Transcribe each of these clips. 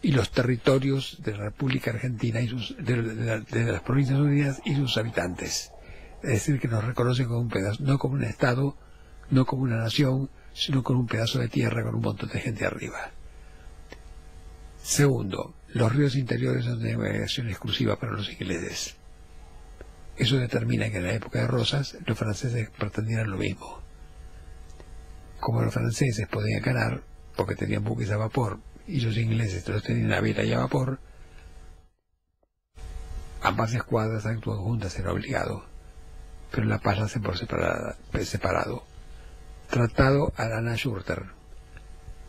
y los territorios de la República Argentina y de las Provincias Unidas y sus habitantes. Es decir, que nos reconocen como un pedazo, no como un Estado, no como una nación, sino como un pedazo de tierra con un montón de gente arriba. Segundo, los ríos interiores son de navegación exclusiva para los ingleses. Eso determina que en la época de Rosas los franceses pretendieran lo mismo. Como los franceses podían ganar, porque tenían buques a vapor, y los ingleses los tenían a vela y a vapor, ambas escuadras actúan juntas era obligado, pero la paz la hacen por separado. Tratado Arana-Schurter,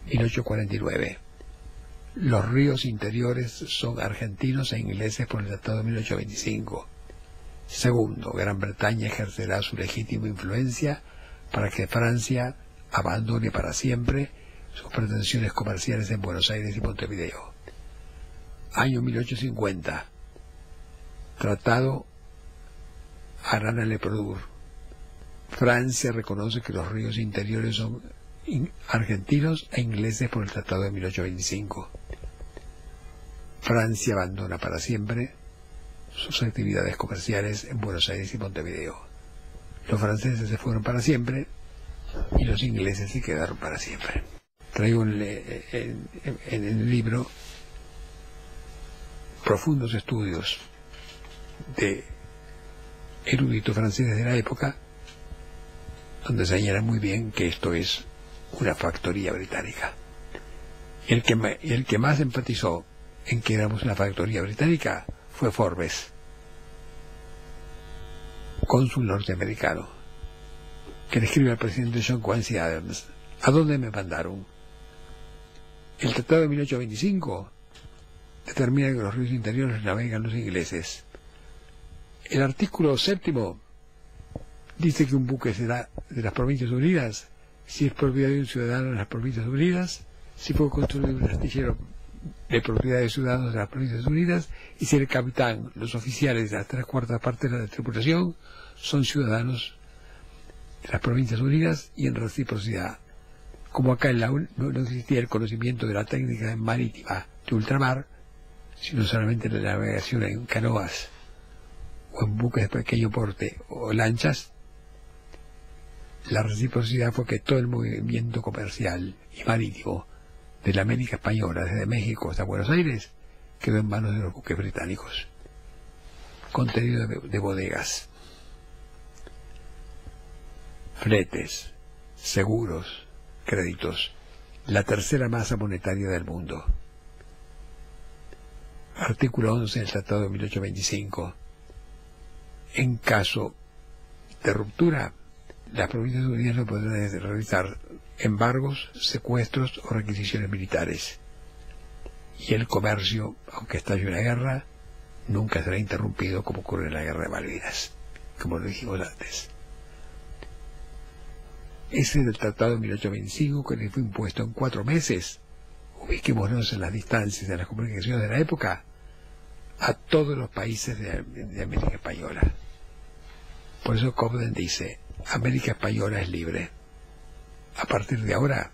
1849. Los ríos interiores son argentinos e ingleses por el Tratado de 1825. Segundo, Gran Bretaña ejercerá su legítima influencia para que Francia abandone para siempre sus pretensiones comerciales en Buenos Aires y Montevideo. Año 1850. Tratado Arana-Leperdure. Francia reconoce que los ríos interiores son argentinos e ingleses por el Tratado de 1825. Francia abandona para siempre sus actividades comerciales en Buenos Aires y Montevideo. Los franceses se fueron para siempre y los ingleses se quedaron para siempre. Traigo en el libro profundos estudios de eruditos franceses de la época, donde señalan muy bien que esto es una factoría británica. El que más enfatizó en que éramos una factoría británica fue Forbes, cónsul norteamericano, que le escribe al presidente John Quincy Adams: ¿a dónde me mandaron? El Tratado de 1825 determina que los ríos interiores navegan los ingleses. El artículo 7 dice que un buque será de las Provincias Unidas si es propiedad de un ciudadano de las Provincias Unidas, si fue construido un astillero de propiedad de ciudadanos de las Provincias Unidas, y si el capitán, los oficiales de las 3/4 partes de la tripulación son ciudadanos de las Provincias Unidas, y en reciprocidad. Como acá no existía el conocimiento de la técnica marítima de ultramar, sino solamente la navegación en canoas o en buques de pequeño porte o lanchas, la reciprocidad fue que todo el movimiento comercial y marítimo de la América Española, desde México hasta Buenos Aires, quedó en manos de los buques británicos. Contenido de bodegas, fletes, seguros, créditos, la tercera masa monetaria del mundo. Artículo 11 del Tratado de 1825. En caso de ruptura, las Provincias Unidas no podrán realizar embargos, secuestros o requisiciones militares. Y el comercio, aunque estalle una guerra, nunca será interrumpido como ocurre en la Guerra de Malvinas, como lo dijimos antes. Ese es el Tratado de 1825, que le fue impuesto en 4 meses. Ubiquémonos en las distancias de las comunicaciones de la época a todos los países de América Española. Por eso Cobden dice: América Española es libre. A partir de ahora,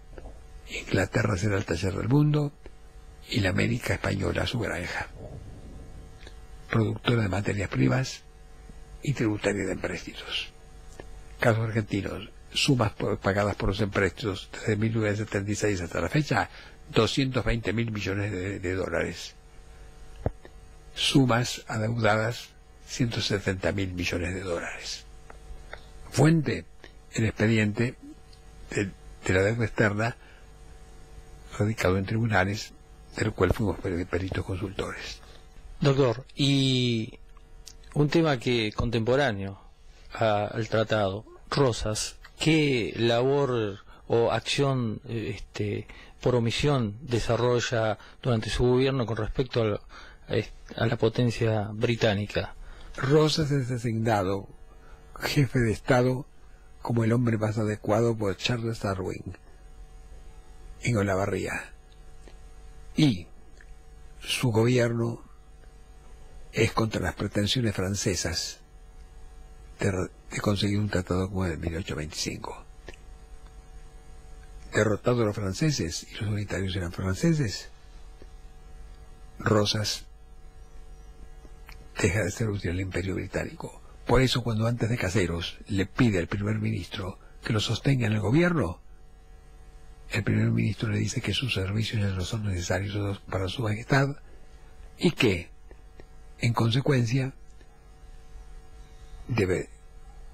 Inglaterra será el taller del mundo y la América Española su granja, productora de materias primas y tributaria de empréstitos. Casos argentinos: sumas pagadas por los empréstitos desde 1976 hasta la fecha, 220.000 millones de dólares. Sumas adeudadas, 170.000 millones de dólares. Fuente: el expediente de la deuda externa radicado en tribunales, del cual fuimos peritos consultores. Doctor, y un tema que contemporáneo al tratado, Rosas, ¿qué labor o acción por omisión desarrolla durante su gobierno con respecto a la potencia británica? Rosas es designado jefe de Estado como el hombre más adecuado por Charles Darwin en Olavarría, y su gobierno es contra las pretensiones francesas de conseguir un tratado como el de 1825. Derrotados los franceses, y los unitarios eran franceses, Rosas deja de ser útil al Imperio Británico. Por eso, cuando antes de Caseros le pide al primer ministro que lo sostenga en el gobierno, el primer ministro le dice que sus servicios ya no son necesarios para su majestad y que, en consecuencia, debe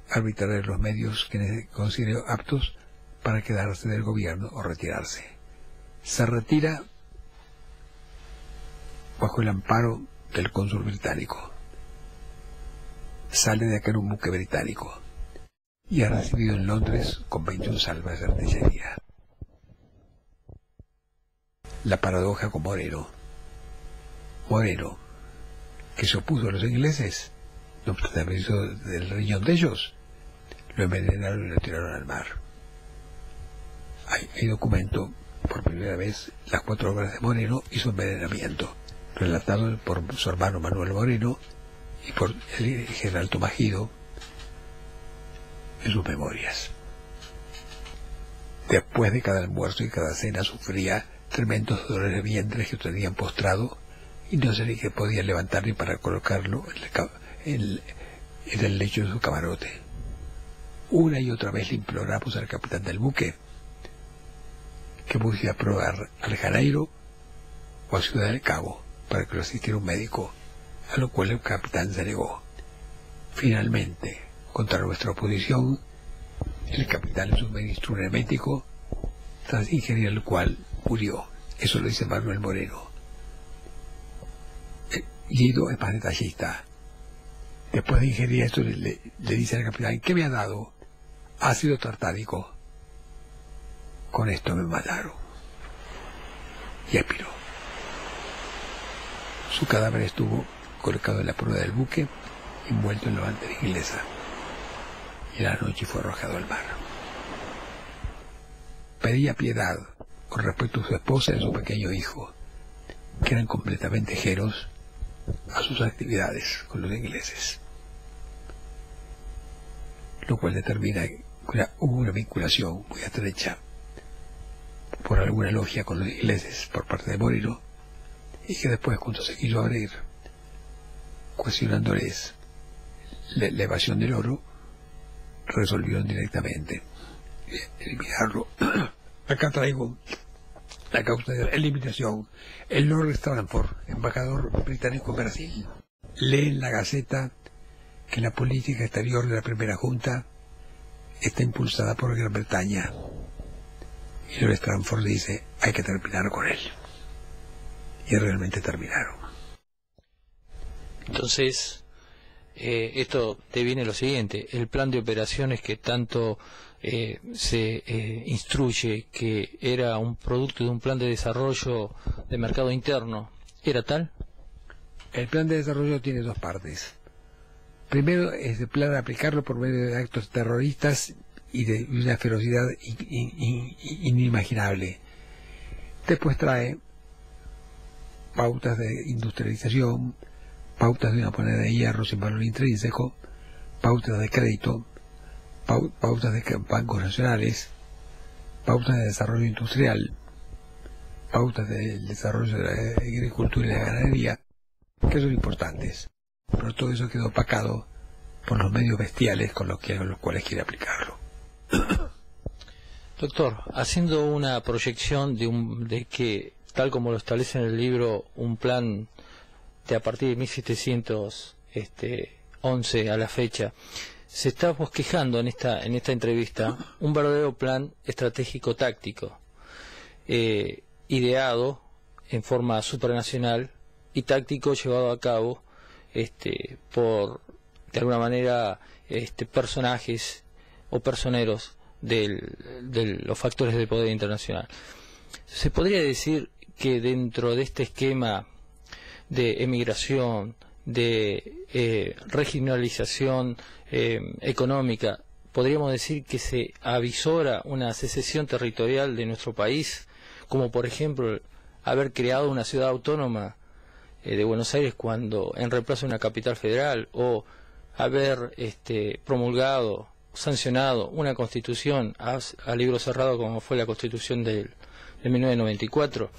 arbitrar los medios que considere aptos para quedarse del gobierno o retirarse. Se retira bajo el amparo del cónsul británico. Sale de acá en un buque británico y ha recibido en Londres con 21 salvas de artillería. La paradoja con Moreno. Moreno, que se opuso a los ingleses, no obstante haber sido del riñón de ellos, lo envenenaron y lo tiraron al mar. Hay documento, por primera vez, las 4 obras de Moreno y su envenenamiento, relatado por su hermano Manuel Moreno y por el general Tomajido en sus memorias. Después de cada almuerzo y cada cena sufría tremendos dolores de vientre que lo tenían postrado y no se le que podía levantar ni para colocarlo en el lecho de su camarote. Una y otra vez le imploramos al capitán del buque que pudiera probar al Janeiro o a Ciudad del Cabo para que lo asistiera un médico, a lo cual el capitán se negó. Finalmente, contra nuestra oposición, el capitán le suministró un emético, tras ingerir el cual murió. Eso lo dice Manuel Moreno. Guido es más detallista. Después de ingerir esto, le dice al capitán: ¿qué me ha dado? Ácido tartárico. Con esto me mataron. Y expiró. Su cadáver estuvo colocado en la proa del buque, envuelto en la bandera inglesa, y a la noche fue arrojado al mar. Pedía piedad con respecto a su esposa y a su pequeño hijo, que eran completamente ajenos a sus actividades con los ingleses, lo cual determina que hubo una vinculación muy estrecha por alguna logia con los ingleses por parte de Moreno, y que después, cuando se quiso abrir cuestionándoles la evasión del oro, resolvieron directamente eliminarlo. Acá traigo la causa de la eliminación. El Lord Stanford, embajador británico en Brasil, lee en la Gaceta que la política exterior de la primera junta está impulsada por Gran Bretaña, y Lord Stanford dice: hay que terminar con él. Y realmente terminaron. Entonces, esto deviene lo siguiente: el plan de operaciones que tanto se instruye que era un producto de un plan de desarrollo de mercado interno, ¿era tal? El plan de desarrollo tiene dos partes. Primero es el plan de aplicarlo por medio de actos terroristas y de una ferocidad inimaginable. Después trae pautas de industrialización, pautas de una moneda de hierro sin valor intrínseco, pautas de crédito, pautas de bancos nacionales, pautas de desarrollo industrial, pautas del desarrollo de la agricultura y la ganadería, que son importantes, pero todo eso quedó opacado por los medios bestiales con los cuales quiere aplicarlo. Doctor, haciendo una proyección de que, tal como lo establece en el libro, un plan de a partir de 1711 a la fecha, se está bosquejando en esta entrevista un verdadero plan estratégico táctico, ideado en forma supranacional y táctico llevado a cabo por, de alguna manera, personajes o personeros de los factores del poder internacional. ¿Se podría decir que dentro de este esquema de emigración, de regionalización económica, podríamos decir que se avisora una secesión territorial de nuestro país, como por ejemplo haber creado una ciudad autónoma de Buenos Aires cuando en reemplazo de una capital federal, o haber promulgado, sancionado una constitución a libro cerrado como fue la constitución de 1994?